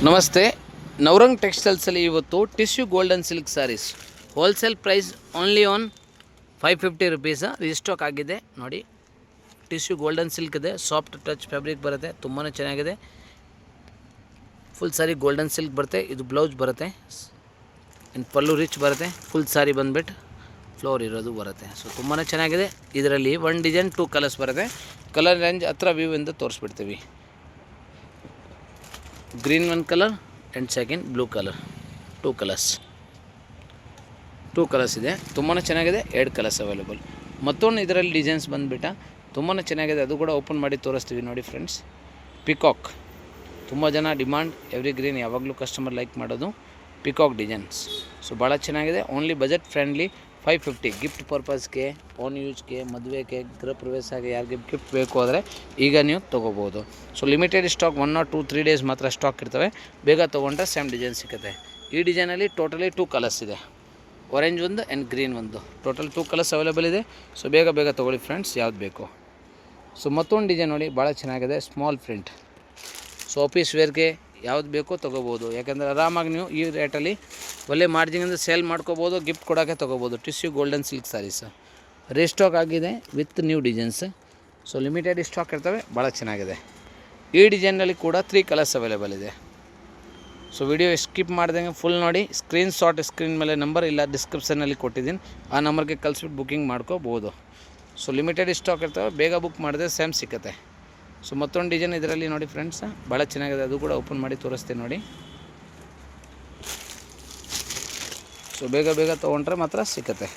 ನಮಸ್ತೆ. ನವರಂಗ್ ಟೆಕ್ಸ್ಟೈಲ್ಸಲ್ಲಿ ಇವತ್ತು tissue golden silk sarees wholesale price only on 550 rupees restock ಆಗಿದೆ ನೋಡಿ. ಟಿಶ್ಯೂ ಗೋಲ್ಡನ್ ಸಿಲ್ಕ್ ಇದೆ, ಸಾಫ್ಟ್ ಟಚ್ ಫ್ಯಾಬ್ರಿಕ್ ಬರುತ್ತೆ, ತುಂಬಾ ಚೆನ್ನಾಗಿದೆ. ಫುಲ್ ಸಾರಿ ಗೋಲ್ಡನ್ ಸಿಲ್ಕ್ ಬರುತ್ತೆ. ಇದು ಬ್ಲೌಸ್ ಬರುತ್ತೆ, ಇನ್ನು ಪಲ್ಲು ರಿಚ್ ಬರುತ್ತೆ. ಫುಲ್ ಸಾರಿ ಬಂದುಬಿಟ್ಟು ಫ್ಲೋರ್ ಇರೋದು ಬರುತ್ತೆ. ಸೊ ತುಂಬಾ ಚೆನ್ನಾಗಿದೆ. ಇದರಲ್ಲಿ 1 ಡಿಸೈನ್ 2 ಕಲರ್ಸ್ ಬರುತ್ತೆ. ಕಲರ್ ರೇಂಜ್ ಹತ್ರ ವ್ಯೂವಿಂದ ತೋರಿಸ್ಬಿಡ್ತೀವಿ. Green 1 colour and second blue colour, 2 colours ಇದೆ. ತುಂಬಾ ಚೆನ್ನಾಗಿದೆ. 2 ಕಲರ್ಸ್ ಅವೈಲೇಬಲ್. ಮತ್ತೊಂದು ಇದರಲ್ಲಿ ಡಿಸೈನ್ಸ್ ಬಂದುಬಿಟ್ಟು ತುಂಬಾ ಚೆನ್ನಾಗಿದೆ. ಅದು ಕೂಡ ಓಪನ್ ಮಾಡಿ ತೋರಿಸ್ತೀವಿ ನೋಡಿ ಫ್ರೆಂಡ್ಸ್. ಪಿಕಾಕ್ ತುಂಬ ಜನ ಡಿಮಾಂಡ್, ಎವ್ರಿ ಗ್ರೀನ್ ಯಾವಾಗಲೂ ಕಸ್ಟಮರ್ ಲೈಕ್ ಮಾಡೋದು ಪಿಕಾಕ್ ಡಿಸೈನ್ಸ್. ಸೊ ಭಾಳ ಚೆನ್ನಾಗಿದೆ. Only budget friendly 550. ಗಿಫ್ಟ್ ಪರ್ಪಸ್ಗೆ, ಓನ್ ಯೂಸ್ಗೆ, ಮದುವೆಗೆ, ಗೃಹ ಪ್ರವೇಶಕ್ಕೆ ಯಾರಿಗೆ ಗಿಫ್ಟ್ ಬೇಕು ಆದರೆ ಈಗ ನೀವು ತೊಗೋಬೋದು. So limited stock 1 or 2-3 days ಮಾತ್ರ ಸ್ಟಾಕ್ ಇರ್ತವೆ. ಬೇಗ ತೊಗೊಂಡ್ರೆ ಸೇಮ್ ಡಿಸೈನ್ ಸಿಗುತ್ತೆ. ಈ ಡಿಸೈನಲ್ಲಿ ಟೋಟಲಿ 2 ಕಲರ್ಸ್ ಇದೆ, ಆರೆಂಜ್ ಒಂದು ಆ್ಯಂಡ್ ಗ್ರೀನ್ ಒಂದು. ಟೋಟಲ್ 2 ಕಲರ್ಸ್ ಅವೈಲೇಬಲ್ ಇದೆ. ಸೊ ಬೇಗ ತೊಗೊಳ್ಳಿ ಫ್ರೆಂಡ್ಸ್, ಯಾವ್ದು ಬೇಕು. ಸೊ ಮತ್ತೊಂದು ಡಿಸೈನ್ ನೋಡಿ, ಭಾಳ ಚೆನ್ನಾಗಿದೆ. Small print. ಸೊ ಆಫೀಸ್ ವೇರ್ಗೆ ಯಾವ್ದು ಬೇಕೋ ತೊಗೋಬೋದು. ಯಾಕೆಂದರೆ ಆರಾಮಾಗಿ ನೀವು ಈ ರೇಟಲ್ಲಿ ಒಳ್ಳೆ ಮಾರ್ಜಿನಿಂದ ಸೇಲ್ ಮಾಡ್ಕೋಬೋದು, ಗಿಫ್ಟ್ ಕೊಡೋಕ್ಕೆ ತೊಗೋಬೋದು. Tissue golden silk sarees restock ಆಗಿದೆ with new designs. So limited stock ಇರ್ತವೆ, ಭಾಳ ಚೆನ್ನಾಗಿದೆ. ಈ ಡಿಸೈನಲ್ಲಿ ಕೂಡ 3 ಕಲರ್ಸ್ ಅವೈಲೇಬಲ್ ಇದೆ. ಸೊ ವಿಡಿಯೋ ಸ್ಕಿಪ್ ಮಾಡ್ದಂಗೆ ಫುಲ್ ನೋಡಿ. ಸ್ಕ್ರೀನ್ ಮೇಲೆ ನಂಬರ್ ಇಲ್ಲ ಡಿಸ್ಕ್ರಿಪ್ಷನಲ್ಲಿ ಕೊಟ್ಟಿದ್ದೀನಿ, ಆ ನಂಬರ್ಗೆ ಕಳಿಸ್ಬಿಟ್ಟು ಬುಕ್ಕಿಂಗ್ ಮಾಡ್ಕೋಬೋದು. ಸೊ ಲಿಮಿಟೆಡ್ ಸ್ಟಾಕ್ ಇರ್ತವೆ, ಬೇಗ ಬುಕ್ ಮಾಡಿದ್ರೆ ಸೇಮ್ ಸಿಗುತ್ತೆ. ಸೊ ಮತ್ತೊಂದು ಡಿಸೈನ್ ಇದರಲ್ಲಿ ನೋಡಿ ಫ್ರೆಂಡ್ಸ್, ಭಾಳ ಚೆನ್ನಾಗಿದೆ. ಅದು ಕೂಡ ಓಪನ್ ಮಾಡಿ ತೋರಿಸ್ತೀನಿ ನೋಡಿ. ಸೊ ಬೇಗ ತೊಗೊಂಡ್ರೆ ಮಾತ್ರ ಸಿಗುತ್ತೆ.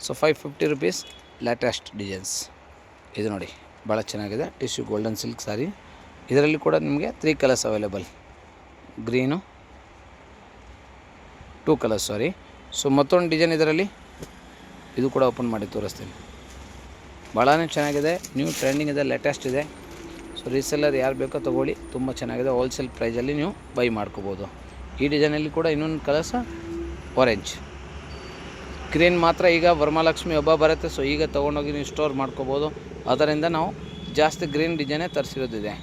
ಸೊ 550 ರುಪೀಸ್ ಲೇಟೆಸ್ಟ್ ಡಿಸೈನ್ಸ್ ಇದು ನೋಡಿ, ಭಾಳ ಚೆನ್ನಾಗಿದೆ. ಟಿಶ್ಯೂ ಗೋಲ್ಡನ್ ಸಿಲ್ಕ್ ಸಾರಿ. ಇದರಲ್ಲಿ ಕೂಡ ನಿಮಗೆ 3 ಕಲರ್ಸ್ ಅವೈಲೇಬಲ್. ಗ್ರೀನು 2 ಕಲರ್ಸ್ ಸಾರಿ. ಸೊ ಮತ್ತೊಂದು ಡಿಸೈನ್ ಇದರಲ್ಲಿ, ಇದು ಕೂಡ ಓಪನ್ ಮಾಡಿ ತೋರಿಸ್ತೀನಿ. ಭಾಳನೇ ಚೆನ್ನಾಗಿದೆ. ನ್ಯೂ ಟ್ರೆಂಡಿಂಗ್ ಇದೆ, ಲೇಟೆಸ್ಟ್ ಇದೆ. ಸೊ ರೀಸೆಲ್ಲರ್ ಯಾರು ಬೇಕೋ ತೊಗೊಳ್ಳಿ, ತುಂಬ ಚೆನ್ನಾಗಿದೆ. ಹೋಲ್ಸೇಲ್ ಪ್ರೈಸಲ್ಲಿ ನೀವು ಬೈ ಮಾಡ್ಕೋಬೋದು. ಈ ಡಿಸೈನಲ್ಲಿ ಕೂಡ ಇನ್ನೊಂದು ಕಲರ್ಸ್ ಆರೆಂಜ್. ಗ್ರೀನ್ ಮಾತ್ರ ಈಗ ವರಮಹಾಲಕ್ಷ್ಮಿ ಹಬ್ಬ ಬರುತ್ತೆ. ಸೊ ಈಗ ತೊಗೊಂಡೋಗಿ ನೀವು ಸ್ಟೋರ್ ಮಾಡ್ಕೋಬೋದು. ಅದರಿಂದ ನಾವು ಜಾಸ್ತಿ ಗ್ರೀನ್ ಡಿಸೈನೇ ತರಿಸಿರೋದಿದೆ.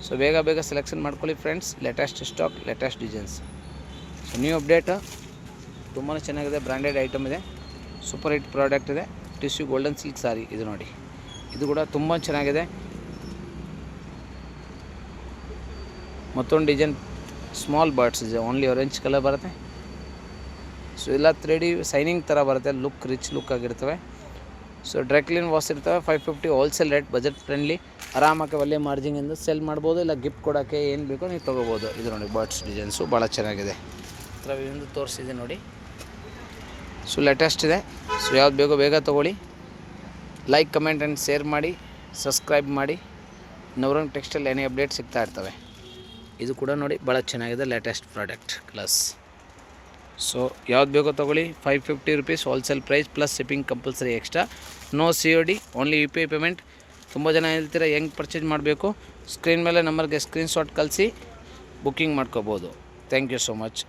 ಸೊ ಬೇಗ ಸೆಲೆಕ್ಷನ್ ಮಾಡ್ಕೊಳ್ಳಿ friends. Latest stock, latest designs. So new update ತುಂಬಾ ಚೆನ್ನಾಗಿದೆ. ಬ್ರ್ಯಾಂಡೆಡ್ ಐಟಮ್ ಇದೆ, ಸೂಪರ್ ಹಿಟ್ ಪ್ರಾಡಕ್ಟ್ ಇದೆ. ಟಿಶ್ಯೂ ಗೋಲ್ಡನ್ ಸಿಲ್ಕ್ ಸಾರಿ ಇದು ನೋಡಿ, ಇದು ಕೂಡ ತುಂಬ ಚೆನ್ನಾಗಿದೆ. ಮತ್ತೊಂದು ಡಿಸೈನ್ ಸ್ಮಾಲ್ ಬರ್ಡ್ಸ್ ಇದೆ, ಓನ್ಲಿ ಆರೆಂಜ್ ಕಲರ್ ಬರುತ್ತೆ. ಸೊ ಎಲ್ಲ 3D ಸೈನಿಂಗ್ ಥರ ಬರುತ್ತೆ. ರಿಚ್ ಲುಕ್ ಆಗಿರ್ತವೆ. ಸೊ ಡ್ರೈ ಕ್ಲೀನ್ ವಾಶ್ ಇರ್ತವೆ. 550 ಹೋಲ್ಸೇಲ್ ರೇಟ್, ಬಜೆಟ್ ಫ್ರೆಂಡ್ಲಿ. ಆರಾಮಾಗಿ ಒಳ್ಳೆ ಮಾರ್ಜಿನಿಂದ ಸೇಲ್ ಮಾಡ್ಬೋದು, ಇಲ್ಲ ಗಿಫ್ಟ್ ಕೊಡೋಕ್ಕೆ ಏನು ಬೇಕೋ ನೀವು ತೊಗೋಬೋದು. ಇದು ನೋಡಿ ಬರ್ಡ್ಸ್ ಡಿಸೈನ್ಸು ಭಾಳ ಚೆನ್ನಾಗಿದೆ. ಹತ್ರ ಒಂದು ತೋರಿಸಿದೆ ನೋಡಿ. ಸೊ ಲೇಟೆಸ್ಟ್ ಇದೆ. ಸೊ ಯಾವ್ದು ಬೇಕೋ ಬೇಗ ತೊಗೊಳ್ಳಿ. ಲೈಕ್, ಕಮೆಂಟ್ ಆ್ಯಂಡ್ ಶೇರ್ ಮಾಡಿ, ಸಬ್ಸ್ಕ್ರೈಬ್ ಮಾಡಿ. ನವರಂಗ್ ಟೆಕ್ಸ್ಟೈಲ್ ಏನೇ ಅಪ್ಡೇಟ್ ಸಿಗ್ತಾ ಇರ್ತವೆ. ಇದು ಕೂಡ ನೋಡಿ, ಭಾಳ ಚೆನ್ನಾಗಿದೆ. Latest product class. ಸೊ ಯಾವ್ದು ಬೇಕೋ ತೊಗೊಳ್ಳಿ. 550 rupees wholesale price, plus shipping compulsory extra. No COD, only UPI payment. ತುಂಬ ಜನ ಹೇಳ್ತೀರ ಹೆಂಗೆ ಪರ್ಚೇಸ್ ಮಾಡಬೇಕು. ಸ್ಕ್ರೀನ್ ಮೇಲೆ ನಂಬರ್ಗೆ ಸ್ಕ್ರೀನ್ಶಾಟ್ ಕಳಿಸಿ ಬುಕ್ಕಿಂಗ್ ಮಾಡ್ಕೋಬೋದು. Thank you so much.